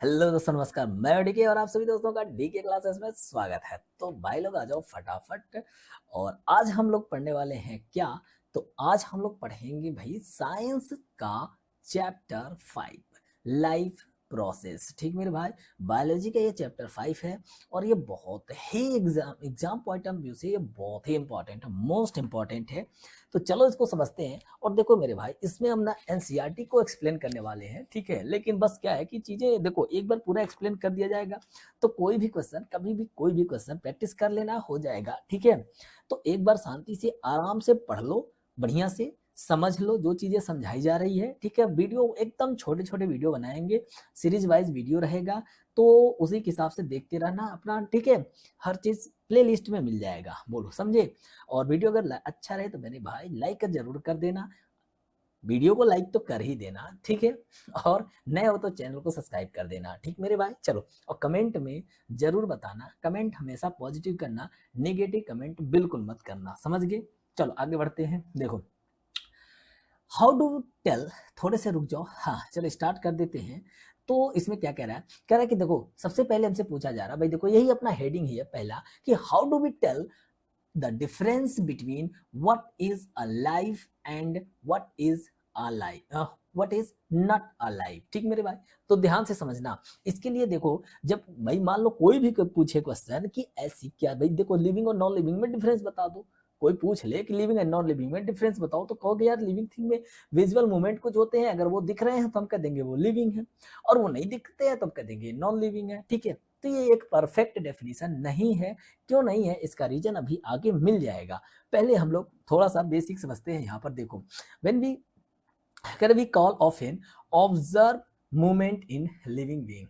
Hello दोस्तों, नमस्कार। मैं डीके और आप सभी दोस्तों का डीके क्लासेस में स्वागत है। तो भाई लोग आ जाओ फटाफट। और आज हम लोग पढ़ने वाले हैं क्या? तो आज हम लोग पढ़ेंगे भाई साइंस का चैप्टर 5, लाइफ प्रोसेस। ठीक मेरे भाई, बायोलॉजी का ये चैप्टर 5 है और ये बहुत ही एग्जाम पॉइंट ऑफ व्यू से ये बहुत ही इंपॉर्टेंट है, मोस्ट इंपॉर्टेंट है। तो चलो इसको समझते हैं। और देखो मेरे भाई, इसमें हम ना एनसीईआरटी को एक्सप्लेन करने वाले हैं, ठीक है। लेकिन बस क्या है कि चीजें देखो, एक बार पूरा एक्सप्लेन कर दिया जाएगा तो कोई भी क्वेश्चन, कभी भी कोई भी क्वेश्चन प्रैक्टिस कर लेना हो जाएगा, ठीक है। तो एक बार शांति से आराम से पढ़ लो, बढ़िया से समझ लो जो चीजें समझाई जा रही है, ठीक है। वीडियो एकदम छोटे छोटे वीडियो बनाएंगे, सीरीज वाइज वीडियो रहेगा, तो उसी के हिसाब से देखते रहना अपना, ठीक है। हर चीज प्ले लिस्ट में मिल जाएगा, बोलो समझे। और वीडियो अगर अच्छा रहे तो मेरे भाई लाइक जरूर कर देना, वीडियो को लाइक तो कर ही देना, ठीक है। और नए हो तो चैनल को सब्सक्राइब कर देना, ठीक मेरे भाई। चलो, और कमेंट में जरूर बताना, कमेंट हमेशा पॉजिटिव करना, नेगेटिव कमेंट बिल्कुल मत करना, समझ गए। चलो आगे बढ़ते हैं। देखो, हाउ डू टेल, थोड़े से रुक जाओ, हाँ चलो स्टार्ट कर देते हैं। तो इसमें क्या कह रहा है? कह रहा है कि देखो, सबसे पहले हमसे पूछा जा रहा है भाई, देखो यही अपना हेडिंग ही है पहला, कि how do we tell the difference between what is alive and what is alive, what is not alive, ठीक मेरे भाई। तो ध्यान से समझना। इसके लिए देखो, जब भाई मान लो कोई भी पूछे क्वेश्चन कि ऐसी क्या, भाई देखो लिविंग और नॉन लिविंग में डिफरेंस बता दो। कोई पूछ ले कि लिविंग एंड नॉन लिविंग में डिफरेंस बताओ, तो कहोगे यार लिविंग थिंग में विजुअल मूवमेंट कुछ होते हैं, अगर वो दिख रहे हैं तो हम कह देंगे वो लिविंग है, और वो नहीं दिखते हैं तो हम कह देंगे नॉन लिविंग है, ठीक है। तो ये एक परफेक्ट डेफिनेशन नहीं है। क्यों नहीं है, इसका रीजन अभी आगे मिल जाएगा। पहले हम लोग थोड़ा सा बेसिक समझते हैं। यहाँ पर देखो, when we call of an observe movement in living being,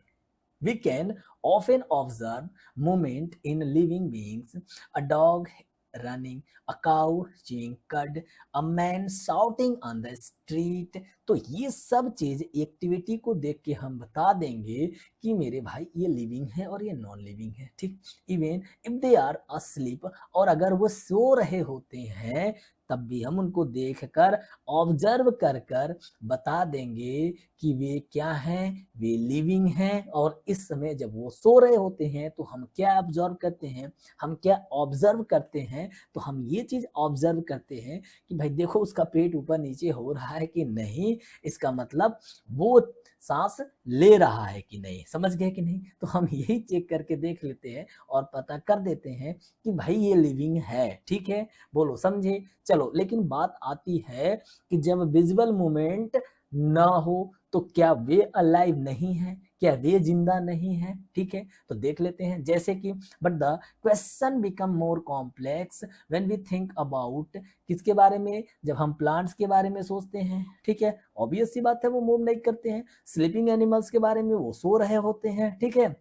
we can often observe movement in living beings, a dog running, a cow chewing cud, a man shouting on the street। तो ये सब चीज activity को देख के हम बता देंगे कि मेरे भाई ये लिविंग है और ये नॉन लिविंग है, ठीक। Even if they are asleep, और अगर वो सो रहे होते हैं तब भी हम उनको देखकर, ऑब्जर्व कर कर बता देंगे कि वे क्या हैं, वे लिविंग हैं। और इस समय जब वो सो रहे होते हैं तो हम क्या ऑब्जर्व करते हैं, हम क्या ऑब्जर्व करते हैं, तो हम ये चीज ऑब्जर्व करते हैं कि भाई देखो उसका पेट ऊपर नीचे हो रहा है कि नहीं, इसका मतलब वो सांस ले रहा है कि नहीं, समझ गए कि नहीं। तो हम यही चेक करके देख लेते हैं और पता कर देते हैं कि भाई ये लिविंग है, ठीक है। बोलो समझे। चलो, लेकिन बात आती है कि जब विजुअल मूवमेंट ना हो तो क्या वे अलाइव नहीं है, क्या वे जिंदा नहीं है, ठीक है। तो देख लेते हैं, जैसे कि but the question become more complex when we think about, किसके बारे में, जब हम प्लांट्स के बारे में सोचते हैं, ठीक है। ऑब्वियस सी बात है वो मूव नहीं करते हैं। स्लीपिंग एनिमल्स के बारे में, वो सो रहे होते हैं, ठीक है।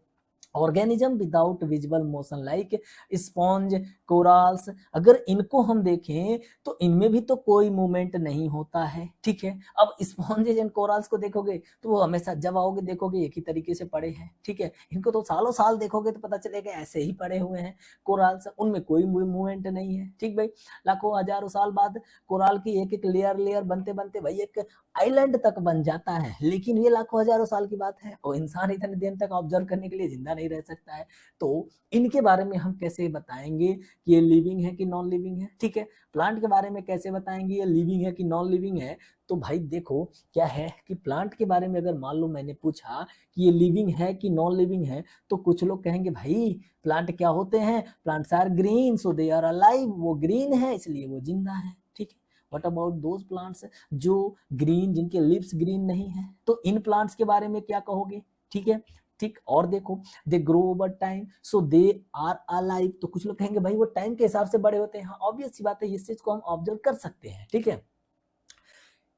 Organism without visible motion like sponge, corals, अगर इनको हम देखें तो इनमें भी तो कोई मूवमेंट नहीं होता है, ठीक है। अब स्पॉन्जेज एंड कोरल्स को देखोगे तो वो हमेशा जब आओगे देखोगे एक ही तरीके से पड़े हैं, ठीक है। इनको तो सालों साल देखोगे तो पता चलेगा ऐसे ही पड़े हुए हैं। कोरल्स, उनमें कोई मूवमेंट नहीं है, ठीक भाई। लाखों हजारों साल बाद कोरल की एक एक लेयर लेयर बनते बनते भाई एक आइलैंड तक बन जाता है, लेकिन ये लाखों हजारों साल की बात है और इंसान इतने दिन तक ऑब्जर्व करने के लिए जिंदा नहीं रह सकता है। तो इनके बारे में हम कैसे बताएंगे कि ये लिविंग है कि नॉन लिविंग है, ठीक है। प्लांट के बारे में कैसे बताएंगे ये लिविंग है कि नॉन लिविंग है? तो भाई देखो क्या है कि प्लांट के बारे में अगर मान लो मैंने पूछा कि ये लिविंग है कि नॉन लिविंग है, तो कुछ लोग कहेंगे भाई प्लांट क्या होते हैं, plants are green so they are alive, वो ग्रीन है इसलिए वो जिंदा है, ठीक है। व्हाट अबाउट दोज प्लांट्स जो ग्रीन, जिनके लिप्स ग्रीन नहीं है, तो इन प्लांट्स के बारे में क्या कहोगे, ठीक है। ठीक, और देखो, they grow over time so they are alive, तो कुछ लोग कहेंगे भाई वो टाइम के हिसाब से बड़े होते हैं। हाँ ऑब्वियस सी बात है, इस चीज को हम ऑब्जर्व कर सकते हैं, ठीक है।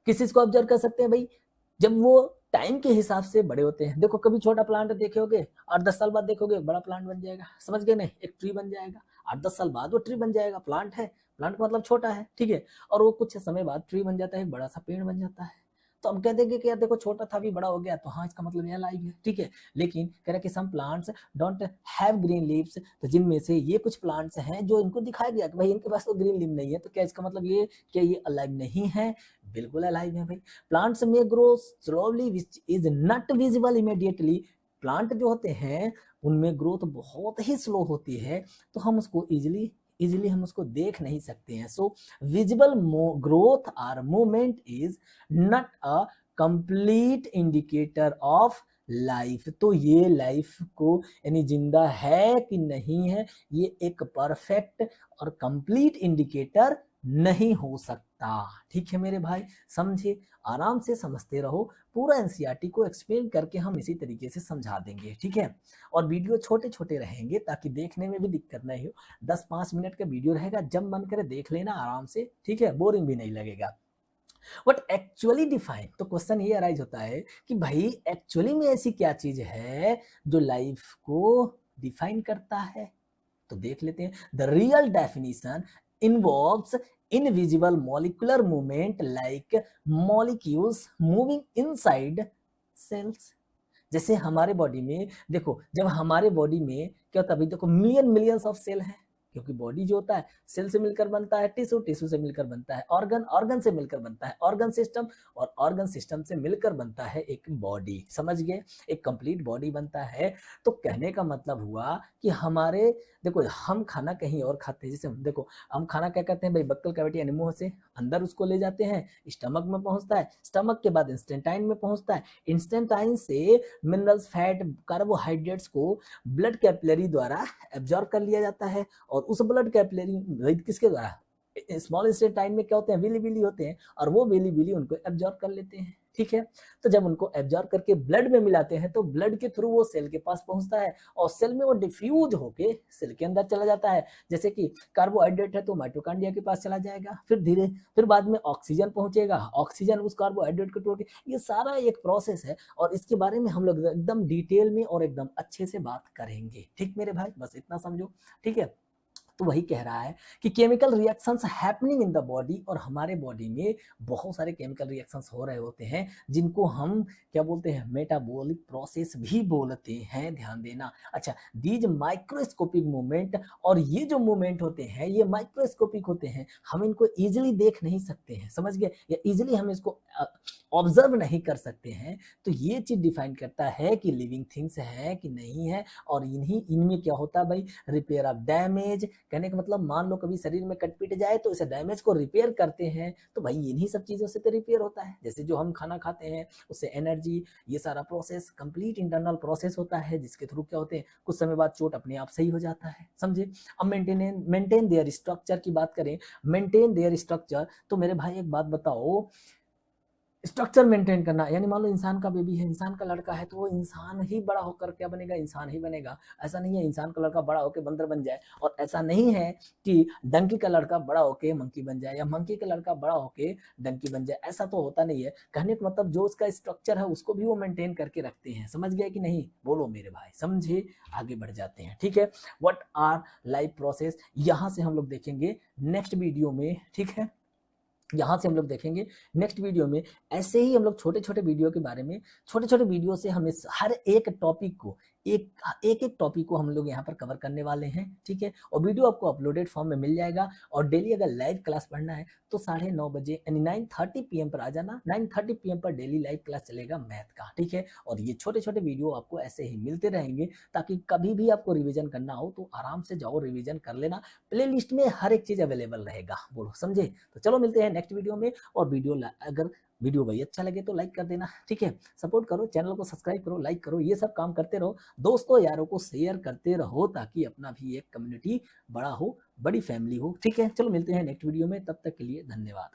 किस चीज को ऑब्जर्व कर सकते हैं भाई, जब वो टाइम के हिसाब से बड़े होते हैं। देखो कभी छोटा प्लांट देखे होगे और 10 साल बाद देखोगे बड़ा प्लांट बन जाएगा, समझ गए नहीं, एक ट्री बन जाएगा। 8-10 साल बाद वो ट्री बन जाएगा, प्लांट है, प्लांट मतलब छोटा है, ठीक है। और वो कुछ समय बाद ट्री बन जाता है, बड़ा सा पेड़ बन जाता है। तो हम कह देंगे कि यार देखो छोटा था अभी बड़ा हो गया, तो हाँ इसका मतलब ये लाइव है, ठीक है। लेकिन कह रहे कि some plants don't have green leaves, तो जिनमें से ये कुछ प्लांट्स हैं जो इनको दिखाया गया कि भाई इनके पास तो ग्रीन लीव नहीं है, तो क्या इसका मतलब ये क्या ये अलाइव नहीं है? बिल्कुल अलाइव है भाई। प्लांट्स में grow slowly which is not visible immediately, plant जो होते हैं उनमें ग्रोथ बहुत ही स्लो होती है, तो हम उसको इजिली हम उसको देख नहीं सकते हैं। सो विजिबल ग्रोथ और movement is not a complete indicator of life. तो ये लाइफ को यानी जिंदा है कि नहीं है, ये एक परफेक्ट और कंप्लीट इंडिकेटर नहीं हो सकता। ठीक है मेरे भाई, समझे, आराम से समझते रहो। पूरा एनसीईआरटी को एक्सप्लेन करके हम इसी तरीके से समझा देंगे, ठीक है। और वीडियो छोटे छोटे रहेंगे ताकि देखने में भी दिक्कत नहीं हो। 10-5 मिनट का वीडियो रहेगा, जब मन करे देख लेना आराम से, ठीक है, बोरिंग भी नहीं लगेगा। वट एक्चुअली डिफाइन, तो क्वेश्चन ये अराइज होता है कि भाई एक्चुअली में ऐसी क्या चीज है जो लाइफ को डिफाइन करता है। तो देख लेते हैं। The real definition involves invisible molecular movement like molecules moving inside cells. जैसे हमारे बॉडी में देखो, जब हमारे बॉडी में क्या होता है, अभी देखो मिलियंस ऑफ सेल है, क्योंकि बॉडी जो होता है सेल से मिलकर बनता है, टिश्यू से मिलकर बनता है, ऑर्गन से मिलकर बनता है ऑर्गन सिस्टम, और ऑर्गन सिस्टम से मिलकर बनता है एक बॉडी। समझ गए, एक कंप्लीट बॉडी बनता है। तो कहने का मतलब हुआ कि हमारे देखो, हम खाना कहीं और खाते हैं, जैसे देखो हम खाना क्या करते हैं भाई, बक्कल कैविटी यानी मुंह से अंदर उसको ले जाते हैं, स्टमक में पहुंचता है, स्टमक के बाद इंस्टेंटाइन में पहुंचता है, इंस्टेंटाइन से मिनरल्स, फैट, कार्बोहाइड्रेट्स को ब्लड कैपिलरी द्वारा एब्जॉर्ब कर लिया जाता है। और उस ब्लड कैपिलरी किसके द्वारा, स्मॉल इंस्टेंटाइन में क्या होते हैं, विली विली होते हैं, और वो विली विली उनको एब्जॉर्ब कर लेते हैं। ठीक है, तो जब उनको एब्जॉर्ब करके ब्लड में मिलाते हैं तो ब्लड के थ्रू वो सेल के पास पहुंचता है, और सेल में वो डिफ्यूज होके सेल के अंदर चला जाता है। जैसे कि कार्बोहाइड्रेट है तो माइटोकॉन्ड्रिया के पास चला जाएगा, फिर बाद में ऑक्सीजन पहुंचेगा, ऑक्सीजन उस कार्बोहाइड्रेट को तोड़ के, ये सारा एक प्रोसेस है, और इसके बारे में हम लोग एकदम डिटेल में और एकदम अच्छे से बात करेंगे। ठीक मेरे भाई, बस इतना समझो, ठीक है। तो वही कह रहा है कि chemical reactions happening in the body, और हमारे बॉडी में बहुत सारे केमिकल रिएक्शंस हो रहे होते हैं, जिनको हम क्या बोलते हैं, मेटाबॉलिक प्रोसेस भी बोलते हैं, ध्यान देना। अच्छा, दीज माइक्रोस्कोपिक मूवमेंट, और ये जो मूवमेंट होते हैं ये माइक्रोस्कोपिक होते हैं, हम इनको इजिली देख नहीं सकते हैं, समझ गए, या इजिली हम इसको ऑब्जर्व नहीं कर सकते हैं। तो ये चीज डिफाइन करता है कि लिविंग थिंग्स है कि नहीं है, और इनमें क्या होता है भाई, रिपेयर ऑफ डैमेज। कहने का मतलब मान लो कभी शरीर में कट पीट जाए तो इसे डैमेज को रिपेयर करते हैं, तो भाई इन्हीं सब चीजों से तो रिपेयर होता है। जैसे जो हम खाना खाते हैं उससे एनर्जी, ये सारा प्रोसेस कंप्लीट इंटरनल प्रोसेस होता है, जिसके थ्रू क्या होते हैं, कुछ समय बाद चोट अपने आप सही हो जाता है, समझे। अब मेंटेन देयर स्ट्रक्चर की बात करें, मेंटेन देयर स्ट्रक्चर, तो मेरे भाई एक बात बताओ, स्ट्रक्चर मेंटेन करना, यानी मान लो इंसान का बेबी है, इंसान का लड़का है, तो वो इंसान ही बड़ा होकर क्या बनेगा, इंसान ही बनेगा। ऐसा नहीं है इंसान का लड़का बड़ा होकर बंदर बन जाए, और ऐसा नहीं है कि डंकी का लड़का बड़ा होकर मंकी बन जाए, या मंकी का लड़का बड़ा होकर डंकी बन जाए, ऐसा तो होता नहीं है। कहने का मतलब जो उसका स्ट्रक्चर है उसको भी वो मेंटेन करके रखते हैं। समझ गया कि नहीं, बोलो मेरे भाई, समझे, आगे बढ़ जाते हैं, ठीक है। व्हाट आर लाइफ प्रोसेस, यहां से हम लोग देखेंगे नेक्स्ट वीडियो में, ठीक है। यहाँ से हम लोग देखेंगे नेक्स्ट वीडियो में। ऐसे ही हम लोग छोटे छोटे वीडियो के बारे में, छोटे छोटे वीडियो से हम इस हर एक टॉपिक को, एक टॉपिक को हम लोग यहाँ पर कवर करने वाले हैं, ठीक है। और वीडियो आपको अपलोडेड फॉर्म में मिल जाएगा। और डेली अगर लाइव क्लास पढ़ना है तो 9:30 बजे यानी 9:30 PM पर आ जाना। 9:30 PM पर डेली लाइव क्लास चलेगा मैथ का, ठीक है। और ये छोटे छोटे वीडियो आपको ऐसे ही मिलते रहेंगे, ताकि कभी भी आपको रिविजन करना हो तो आराम से जाओ, रिविजन कर लेना। प्ले लिस्ट में हर एक चीज अवेलेबल रहेगा, बोलो समझे। तो चलो मिलते हैं नेक्स्ट वीडियो में। और अगर वीडियो भाई अच्छा लगे तो लाइक कर देना, ठीक है। सपोर्ट करो, चैनल को सब्सक्राइब करो, लाइक करो, ये सब काम करते रहो। दोस्तों यारों को शेयर करते रहो, ताकि अपना भी एक कम्युनिटी बड़ा हो, बड़ी फैमिली हो, ठीक है। चलो मिलते हैं नेक्स्ट वीडियो में, तब तक के लिए धन्यवाद।